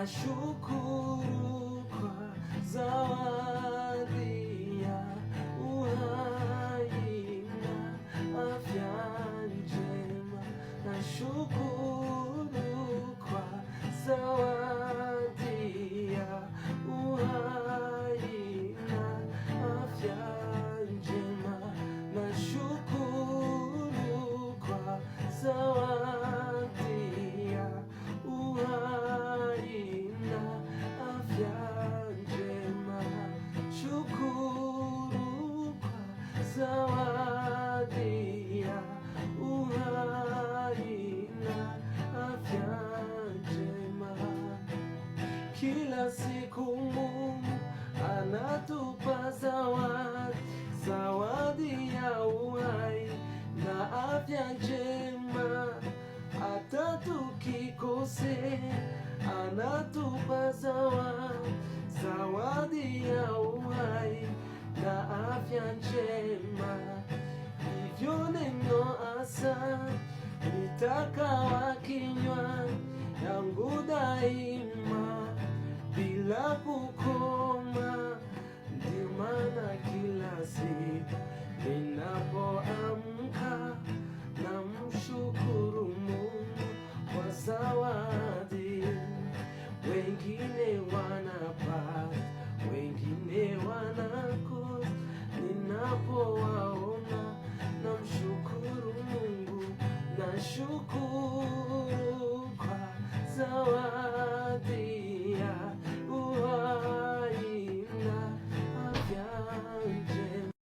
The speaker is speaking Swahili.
nashukuru kwa zawadi ya uhai na afya njema. Nashukuru kwa zawadi ya uhai na afya njema. Nashukuru kwa zawadi ya uhai na afya njema. Shukuru kwa zawadi ya uhai na afya njema. Kila siku Mungu anatupa zawadi ya uhai na afya njema. Hata tukikosea anatupa zawadi ya uhai na afya njema. Hivyo neno asante litakawa kinywani yangu daima bila kukoma. Ndio maana kila siku ninapoamka namshukuru Mungu kwa zawadi. Wengine wanapata, wengine wanakosa. Ninapowaona namshukuru Mungu, nashukuru